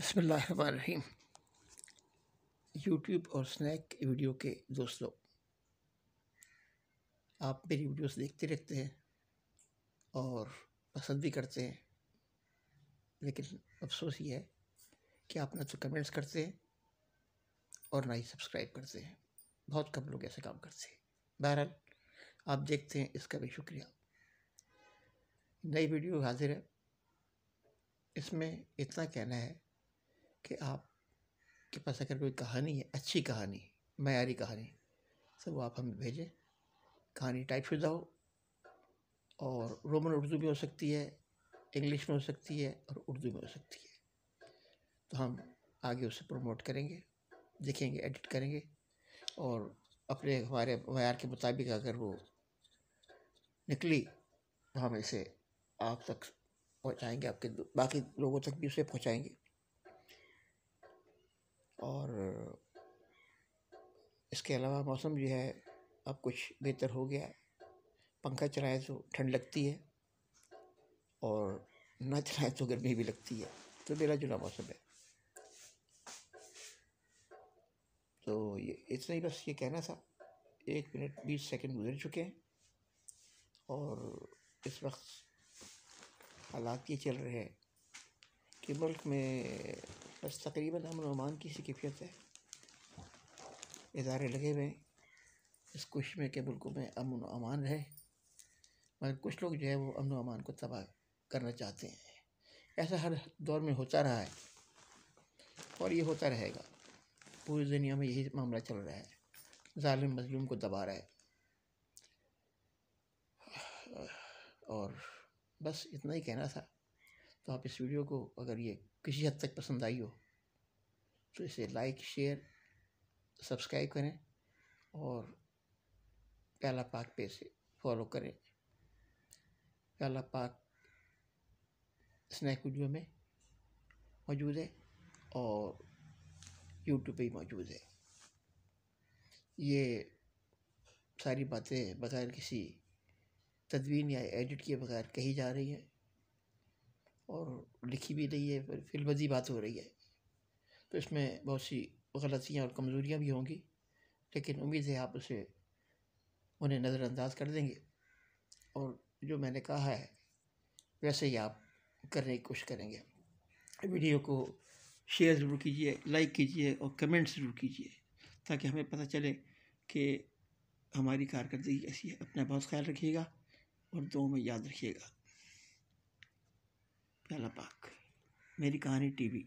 बिस्मिल्लाहिर्रहमानिर्रहीम। यूट्यूब और snack video के दोस्तों, आप मेरी वीडियोस देखते रहते हैं और पसंद भी करते हैं, लेकिन अफसोस ये है कि आप ना तो कमेंट्स करते हैं और ना ही सब्सक्राइब करते हैं। बहुत कम लोग ऐसे काम करते हैं। बहरहाल, आप देखते हैं, इसका भी शुक्रिया। नई वीडियो हाजिर है। इसमें इतना कहना है कि आपके पास अगर कोई कहानी है, अच्छी कहानी, मयारी कहानी, तो वो आप हमें भेजें। कहानी टाइपशुदा हो और रोमन उर्दू में हो सकती है, इंग्लिश में हो सकती है और उर्दू में हो सकती है। तो हम आगे उसे प्रमोट करेंगे, देखेंगे, एडिट करेंगे और अपने हमारे मयार के मुताबिक अगर वो निकली तो हम इसे आप तक पहुंचाएंगे, आपके बाकी लोगों तक भी उसे पहुंचाएंगे। और इसके अलावा मौसम जो है अब कुछ बेहतर हो गया है। पंखा चलाएं तो ठंड लगती है और ना चलाएं तो गर्मी भी लगती है, तो मिला जुला मौसम है। तो ये इतना ही बस ये कहना था। 1 मिनट 20 सेकंड गुजर चुके हैं और इस वक्त हालात ये चल रहे हैं कि मुल्क में बस तकरीबन अमन अमान की सी कैफियत है। इदारे लगे हुए हैं इस कोशिश में कि मुल्कों में अमन अमान रहे, मगर कुछ लोग जो है वो अमन अमान को तबाह करना चाहते हैं। ऐसा हर दौर में होता रहा है और ये होता रहेगा। पूरी दुनिया में यही मामला चल रहा है। जालिम मजलूम को दबा रहा है। और बस इतना ही कहना था। तो आप इस वीडियो को अगर ये किसी हद तक पसंद आई हो तो इसे लाइक, शेयर, सब्सक्राइब करें और प्याला पाक पे से फॉलो करें। प्याला पाक स्नैक वीडियो में मौजूद है और यूट्यूब पे भी मौजूद है। ये सारी बातें बगैर किसी तदवीन या एडिट किए बगैर कही जा रही है और लिखी भी रही है, फिल्मजी बात हो रही है। तो इसमें बहुत सी गलतियाँ और कमज़ोरियाँ भी होंगी, लेकिन उम्मीद है आप उन्हें नज़रअंदाज कर देंगे और जो मैंने कहा है वैसे ही आप करने की कोशिश करेंगे। वीडियो को शेयर ज़रूर कीजिए, लाइक कीजिए और कमेंट ज़रूर कीजिए, ताकि हमें पता चले कि हमारी कारकर्दगी कैसी है। अपना बहुत ख्याल रखिएगा और दुआओं में याद रखिएगा। प्याला पाक, मेरी कहानी टीवी।